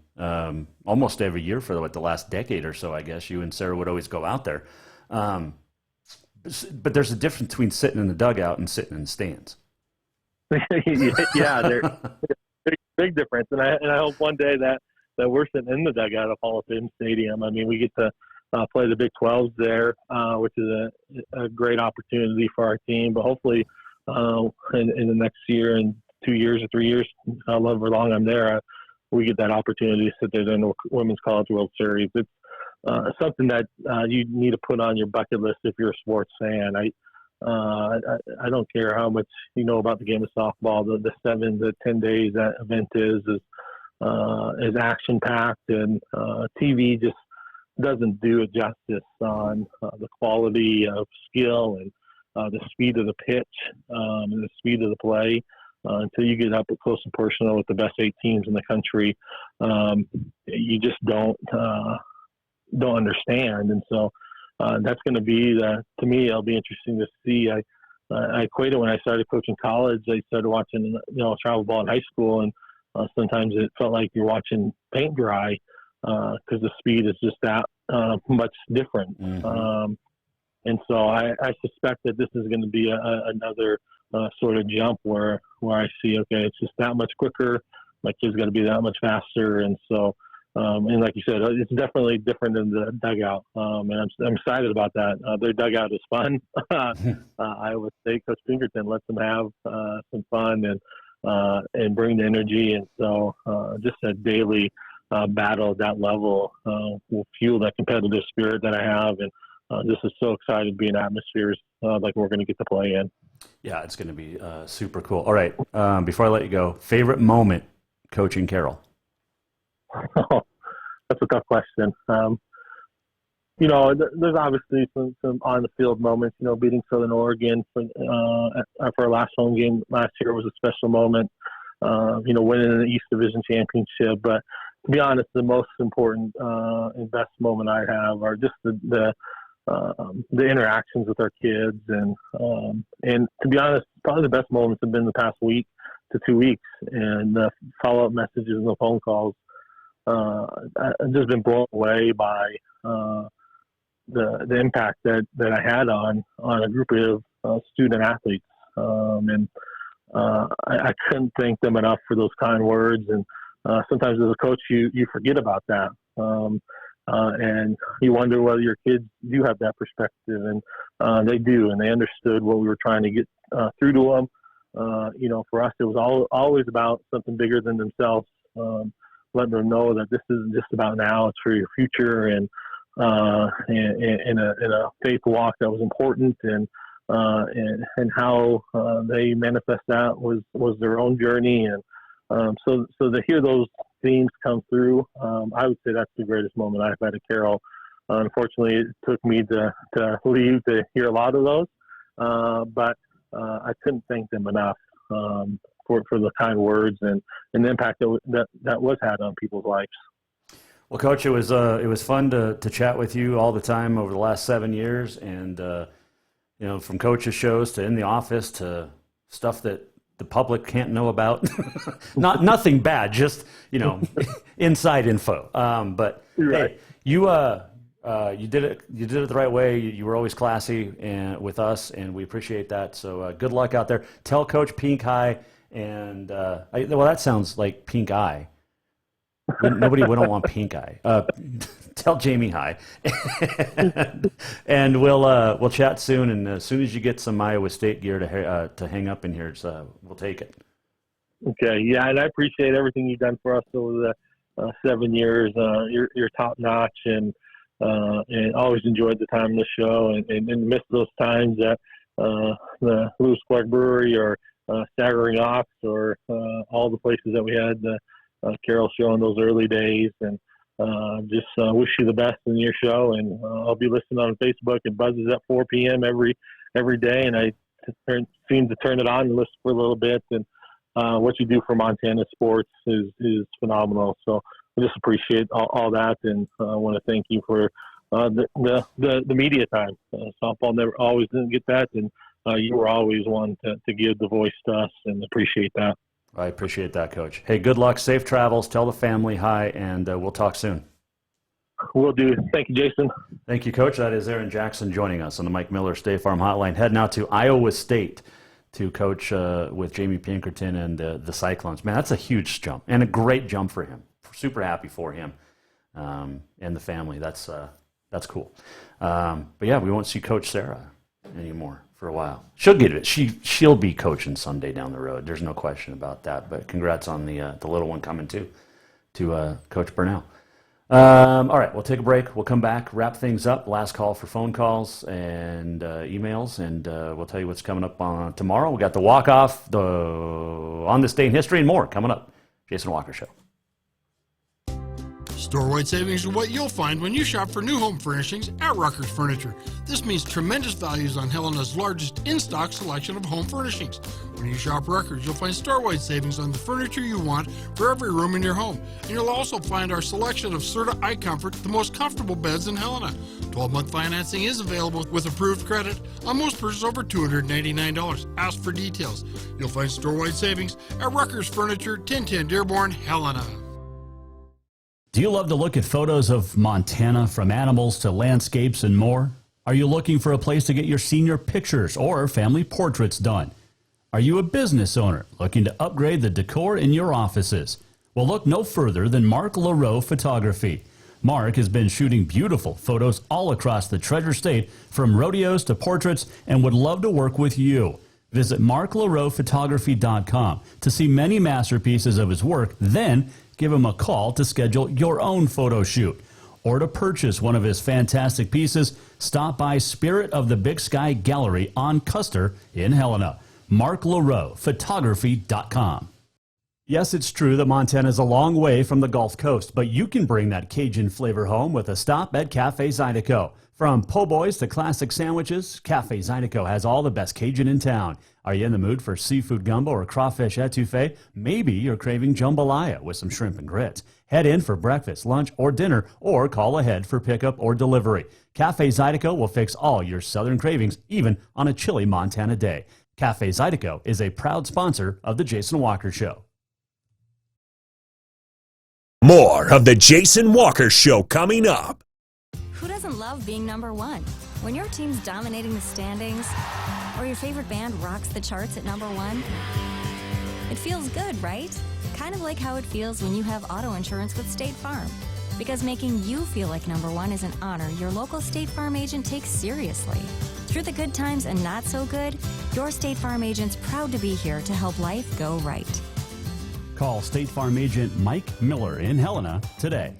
almost every year for the last decade or so. I guess you and Sarah would always go out there. But there's a difference between sitting in the dugout and sitting in the stands. Yeah, there's big difference. And I hope one day that we're sitting in the dugout of Hall of Fame Stadium. I mean, we get to play the Big 12s there, which is a great opportunity for our team. But hopefully in the next year and 2 years or 3 years, however long I'm there, we get that opportunity to sit there in the Women's College World Series. It's something that you need to put on your bucket list if you're a sports fan. I don't care how much you know about the game of softball. The 7 to 10 days that event is action packed, and TV just doesn't do it justice on the quality of skill and the speed of the pitch and the speed of the play. until you get up close and personal with the best 8 teams in the country, you just don't understand. And so that's going to be to me, it'll be interesting to see. I equated when I started coaching college. I started watching, travel ball in high school, and sometimes it felt like you're watching paint dry because the speed is just that much different. Mm-hmm. And so I suspect that this is going to be another sort of jump where I see, okay, it's just that much quicker. My kid's got to be that much faster. And so, and like you said, it's definitely different than the dugout. And I'm excited about that. Their dugout is fun. Iowa State, Coach Pinkerton lets them have some fun and bring the energy. And so just a daily battle at that level will fuel that competitive spirit that I have. And this is so excited to be in atmospheres like we're going to get to play in. Yeah, it's going to be super cool. All right, before I let you go, favorite moment coaching Carroll? Oh, that's a tough question. There's obviously some on-the-field moments. Beating Southern Oregon for our last home game last year was a special moment. Winning the East Division championship. But to be honest, the most important and best moment I have are just the interactions with our kids, and to be honest, probably the best moments have been the past week to 2 weeks, and the follow-up messages and the phone calls. I've just been blown away by the impact that I had on a group of student athletes, and I couldn't thank them enough for those kind words. And sometimes as a coach, you forget about that. And you wonder whether your kids do have that perspective, and they do, and they understood what we were trying to get through to them. For us, it was always about something bigger than themselves, letting them know that this isn't just about now; it's for your future, and in a faith walk that was important, and how they manifest that was their own journey, and so to hear those themes come through, I would say that's the greatest moment I've had at Carroll. Unfortunately, it took me to leave to hear a lot of those, but I couldn't thank them enough for the kind words and the impact that was had on people's lives. Well, Coach, it was fun to chat with you all the time over the last 7 years, and from coaches shows to in the office to stuff that the public can't know about. Nothing bad, just inside info. But right. Hey, you did it the right way. You were always classy with us, and we appreciate that. So good luck out there. Tell Coach Pink hi, and that sounds like pink eye. We don't want pink eye. Tell Jamie hi, and we'll chat soon. And as soon as you get some Iowa State gear to hang up in here, we'll take it. Okay, yeah, and I appreciate everything you've done for us over the 7 years. You're top notch, and always enjoyed the time in the show, and missed those times at the Lewis Clark Brewery or Staggering Ox or all the places that we had the Carroll show in those early days, and just wish you the best in your show. And I'll be listening on Facebook. It buzzes at 4 p.m. every day, and I seem to turn it on and listen for a little bit. And what you do for Montana sports is phenomenal. So I just appreciate all that, and I want to thank you for the media time. Softball always didn't get that, and you were always one to give the voice to us, and appreciate that. I appreciate that, Coach. Hey, good luck, safe travels. Tell the family hi, and we'll talk soon. Will do. Thank you, Jason. Thank you, Coach. That is Aaron Jackson joining us on the Mike Miller State Farm Hotline. Heading out to Iowa State to coach with Jamie Pinkerton and the Cyclones. Man, that's a huge jump and a great jump for him. Super happy for him and the family. That's cool. But yeah, we won't see Coach Sarah anymore for a while. She'll get it. She'll be coaching someday down the road. There's no question about that. But congrats on the little one coming too, to Coach Burnell. All right, we'll take a break. We'll come back, wrap things up. Last call for phone calls and emails, and we'll tell you what's coming up on tomorrow. We got the walk-off, On This Day in History, and more coming up. Jason Walker Show. Store-wide savings are what you'll find when you shop for new home furnishings at Rucker's Furniture. This means tremendous values on Helena's largest in-stock selection of home furnishings. When you shop Rucker's, you'll find store-wide savings on the furniture you want for every room in your home. And you'll also find our selection of Serta iComfort, the most comfortable beds in Helena. 12-month financing is available with approved credit on most purchases over $299. Ask for details. You'll find store-wide savings at Rucker's Furniture, 1010 Dearborn, Helena. Do you love to look at photos of Montana, from animals to landscapes and more? Are you looking for a place to get your senior pictures or family portraits done? Are you a business owner looking to upgrade the decor in your offices? Well, look no further than Mark LaRoe Photography. Mark has been shooting beautiful photos all across the Treasure State, from rodeos to portraits, and would love to work with you. Visit marklaroephotography.com to see many masterpieces of his work, then give him a call to schedule your own photo shoot. Or to purchase one of his fantastic pieces, stop by Spirit of the Big Sky Gallery on Custer in Helena. marklaroephotography.com. Yes, it's true that Montana is a long way from the Gulf Coast, but you can bring that Cajun flavor home with a stop at Cafe Zydeco. From po' boys to classic sandwiches, Cafe Zydeco has all the best Cajun in town. Are you in the mood for seafood gumbo or crawfish etouffee? Maybe you're craving jambalaya with some shrimp and grits. Head in for breakfast, lunch, or dinner, or call ahead for pickup or delivery. Cafe Zydeco will fix all your southern cravings, even on a chilly Montana day. Cafe Zydeco is a proud sponsor of The Jason Walker Show. More of The Jason Walker Show coming up. Who doesn't love being number one? When your team's dominating the standings, or your favorite band rocks the charts at number one, it feels good, right? Kind of like how it feels when you have auto insurance with State Farm. Because making you feel like number one is an honor your local State Farm agent takes seriously. Through the good times and not so good, your State Farm agent's proud to be here to help life go right. Call State Farm agent Mike Miller in Helena today.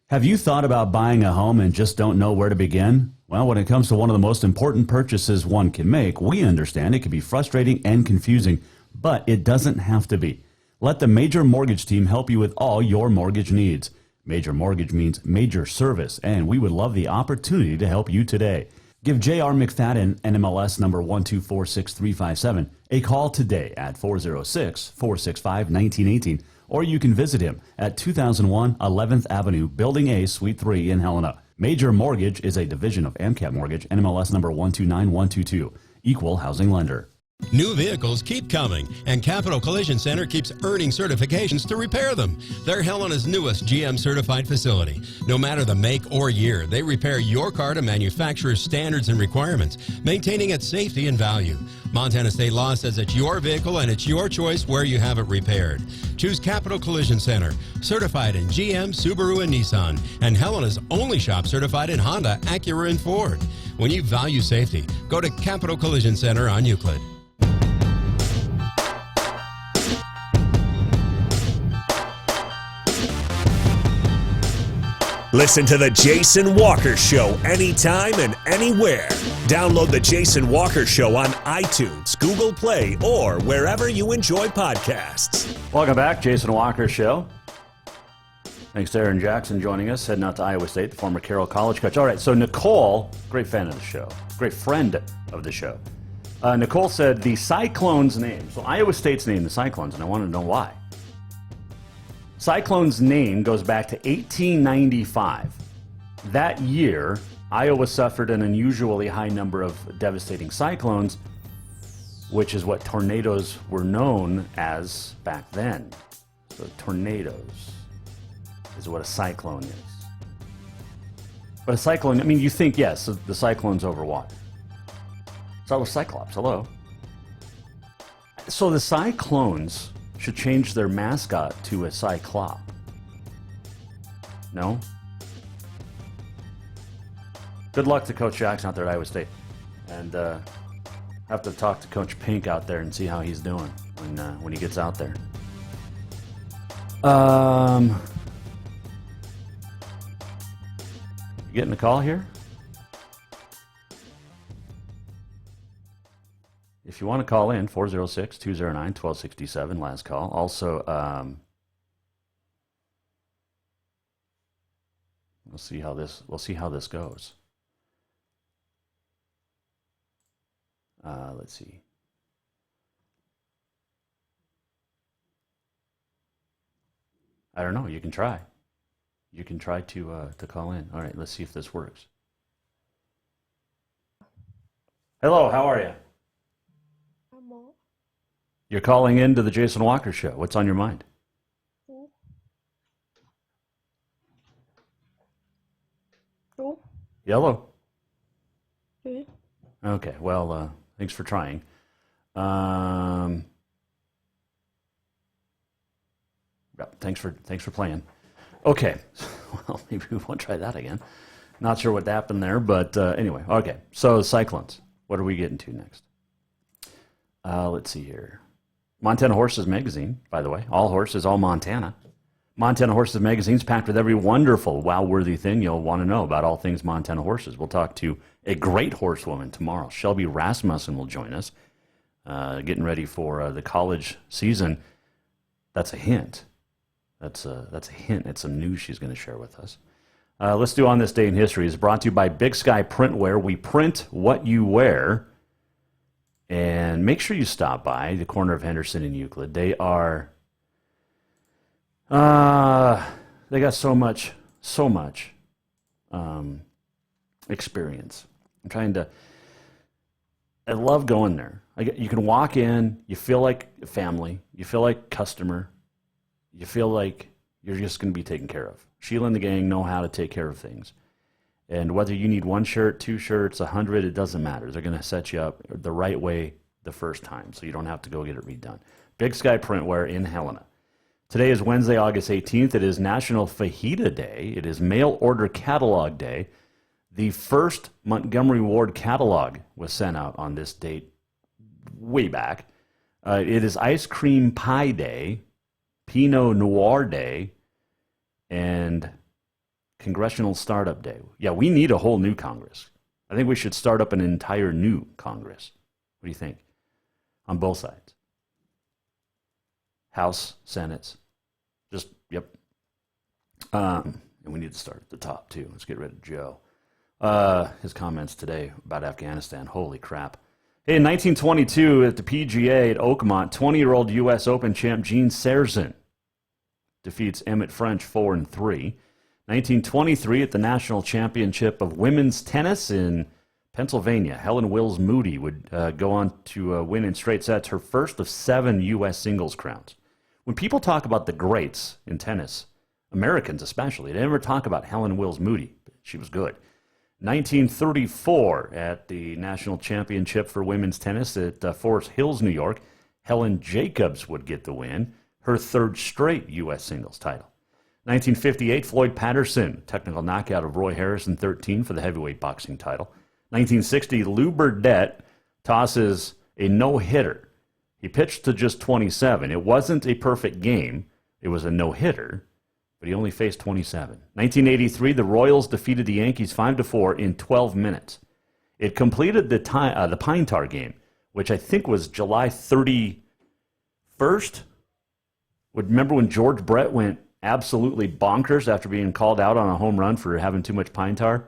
Have you thought about buying a home and just don't know where to begin? Well, when it comes to one of the most important purchases one can make, we understand it can be frustrating and confusing, but it doesn't have to be. Let the Major Mortgage team help you with all your mortgage needs. Major Mortgage means major service, and we would love the opportunity to help you today. Give J.R. McFadden, NMLS number 1246357, a call today at 406-465-1918, or you can visit him at 2001 11th Avenue, Building A, Suite 3 in Helena. Major Mortgage is a division of AMCAP Mortgage, NMLS number 129122, equal housing lender. New vehicles keep coming, and Capital Collision Center keeps earning certifications to repair them. They're Helena's newest GM certified facility. No matter the make or year, they repair your car to manufacturer's standards and requirements, maintaining its safety and value. Montana state law says it's your vehicle and it's your choice where you have it repaired. Choose Capital Collision Center, certified in GM, Subaru, and Nissan, and Helena's only shop certified in Honda, Acura, and Ford. When you value safety, go to Capital Collision Center on Euclid. Listen to The Jason Walker Show anytime and anywhere. Download The Jason Walker Show on iTunes, Google Play, or wherever you enjoy podcasts. Welcome back, Jason Walker Show. Thanks to Aaron Jackson joining us, heading out to Iowa State, the former Carroll College coach. All right, so Nicole, great fan of the show, great friend of the show. Nicole said the Cyclones name, so Iowa State's name, the Cyclones, and I want to know why. Cyclones' name goes back to 1895. That year, Iowa suffered an unusually high number of devastating cyclones, which is what tornadoes were known as back then. So tornadoes is what a cyclone is. But a cyclone, I mean, you think, yes, the cyclone's over what? It's all a Cyclops, hello. So the Cyclones should change their mascot to a cyclop. No? Good luck to Coach Jackson out there at Iowa State. And have to talk to Coach Pink out there and see how he's doing when he gets out there. You getting a call here? If you want to call in, 406-209-1267, last call. Also, We'll see how this goes. Let's see. I don't know. You can try. You can try to call in. All right, let's see if this works. Hello, how are you? Hello. You're calling in to the Jason Walker Show. What's on your mind? Hello. Yellow. Hey. Okay, well, thanks for trying. Thanks for playing. Okay, well, maybe we won't try that again. Not sure what happened there, but anyway. Okay, so Cyclones. What are we getting to next? Let's see here. Montana Horses Magazine, by the way. All horses, all Montana. Montana Horses Magazine is packed with every wonderful, wow-worthy thing you'll want to know about all things Montana horses. We'll talk to a great horsewoman tomorrow. Shelby Rasmussen will join us, getting ready for the college season. That's a hint. That's a hint. It's some news she's going to share with us. Let's do On This Day in History. It's brought to you by Big Sky Printwear. We print what you wear. And make sure you stop by the corner of Henderson and Euclid. They are... they got so much experience. I love going there. You can walk in, you feel like a family, you feel like a customer, you feel like you're just going to be taken care of. Sheila and the gang know how to take care of things. And whether you need 1 shirt, 2 shirts, 100, it doesn't matter. They're going to set you up the right way the first time, so you don't have to go get it redone. Big Sky Printwear in Helena. Today is Wednesday, August 18th. It is National Fajita Day. It is Mail Order Catalog Day. The first Montgomery Ward catalog was sent out on this date way back. It is Ice Cream Pie Day, Pinot Noir Day, and Congressional Startup Day. Yeah, we need a whole new Congress. I think we should start up an entire new Congress. What do you think? On both sides. House, Senate. Just, yep. And we need to start at the top, too. Let's get rid of Joe. His comments today about Afghanistan. Holy crap. Hey, in 1922 at the PGA at Oakmont, 20-year-old U.S. Open champ Gene Sarazen defeats Emmett French 4-3. 1923 at the National Championship of Women's Tennis in Pennsylvania, Helen Wills Moody would go on to win in straight sets, her first of 7 U.S. singles crowns. When people talk about the greats in tennis, Americans especially, they never talk about Helen Wills Moody. She was good. 1934 at the National Championship for Women's Tennis at Forest Hills, New York, Helen Jacobs would get the win, her 3rd straight U.S. singles title. 1958, Floyd Patterson, technical knockout of Roy Harrison 13 for the heavyweight boxing title. 1960, Lou Burdett tosses a no-hitter. He pitched to just 27. It wasn't a perfect game. It was a no-hitter, but he only faced 27. 1983, the Royals defeated the Yankees 5-4 in 12 minutes. It completed the Pine Tar game, which I think was July 31st. Remember when George Brett went absolutely bonkers after being called out on a home run for having too much pine tar?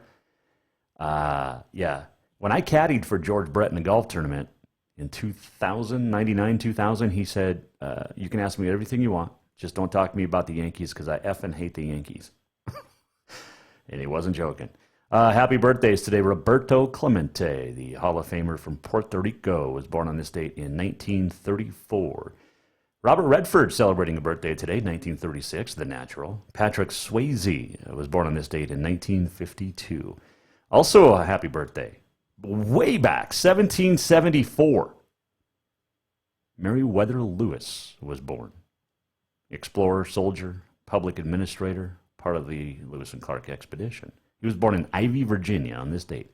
Yeah. When I caddied for George Brett in a golf tournament in 99, 2000, he said, you can ask me everything you want. Just don't talk to me about the Yankees because I effing hate the Yankees. And he wasn't joking. Happy birthdays today. Roberto Clemente, the Hall of Famer from Puerto Rico, was born on this date in 1934. Robert Redford celebrating a birthday today, 1936, The Natural. Patrick Swayze was born on this date in 1952. Also a happy birthday, way back, 1774. Meriwether Lewis was born. Explorer, soldier, public administrator, part of the Lewis and Clark expedition. He was born in Ivy, Virginia on this date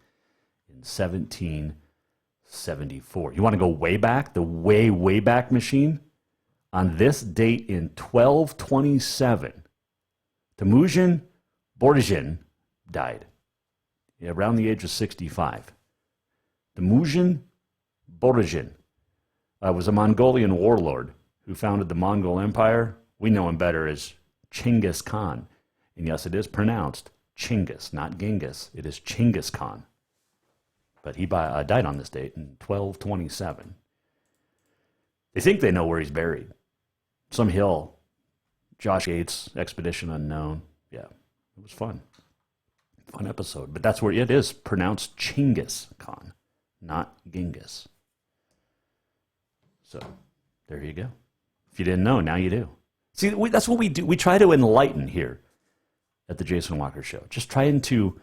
in 1774. You want to go way back, the way back machine? On this date in 1227, Temujin Borjigin died around the age of 65. Temujin Borjigin was a Mongolian warlord who founded the Mongol Empire. We know him better as Genghis Khan. And yes, it is pronounced Chinggis, not Genghis. It is Chinggis Khan. But he died on this date in 1227. They think they know where he's buried. Some hill. Josh Gates, Expedition Unknown. Yeah, it was fun. Fun episode. But that's where it is pronounced Chinggis Khan, not Genghis. So there you go. If you didn't know, now you do. See, that's what we do. We try to enlighten here at the Jason Walker Show. Just trying to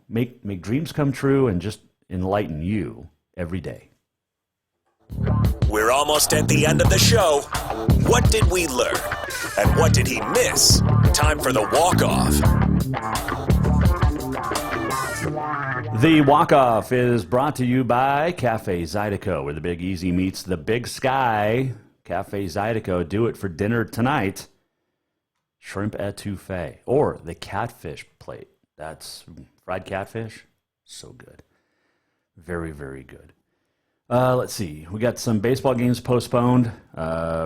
make dreams come true and just enlighten you every day. We're almost at the end of the show. What did we learn? And what did he miss? Time for the walk-off. The walk-off is brought to you by Cafe Zydeco, where the Big Easy meets the Big Sky. Cafe Zydeco, do it for dinner tonight. Shrimp etouffee or the catfish plate. That's fried catfish. So good. Very, very good. Let's see. We got some baseball games postponed.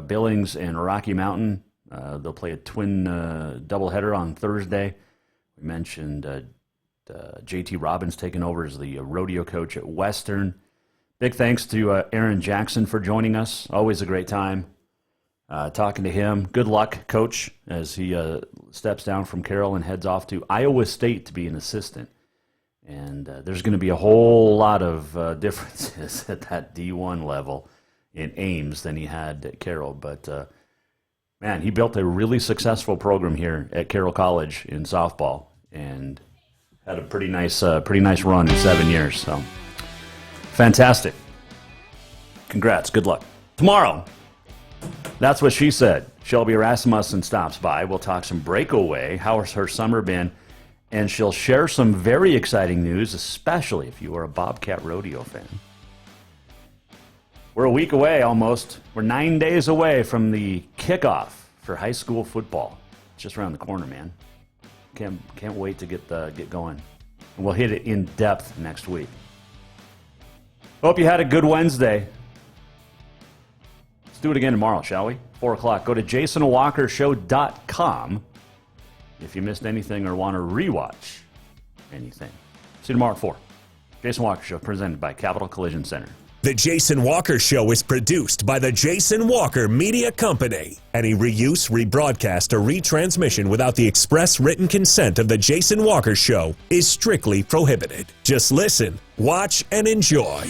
Billings and Rocky Mountain. They'll play a twin doubleheader on Thursday. We mentioned JT Robbins taking over as the rodeo coach at Western. Big thanks to Aaron Jackson for joining us. Always a great time talking to him. Good luck, Coach, as he steps down from Carroll and heads off to Iowa State to be an assistant. And there's going to be a whole lot of differences at that D1 level in Ames than he had at Carroll. But, man, he built a really successful program here at Carroll College in softball and had a pretty nice run in 7 years. So, fantastic. Congrats. Good luck. Tomorrow, that's what she said. Shelby Rasmussen stops by. We'll talk some breakaway. How has her summer been? And she'll share some very exciting news, especially if you are a Bobcat Rodeo fan. We're a week away almost. We're 9 days away from the kickoff for high school football. It's just around the corner, man. Can't wait to get going. And we'll hit it in depth next week. Hope you had a good Wednesday. Let's do it again tomorrow, shall we? 4 o'clock. Go to jasonwalkershow.com if you missed anything or want to rewatch anything. See you tomorrow at 4. Jason Walker Show, presented by Capital Collision Center. The Jason Walker Show is produced by the Jason Walker Media Company. Any reuse, rebroadcast, or retransmission without the express written consent of the Jason Walker Show is strictly prohibited. Just listen, watch, and enjoy.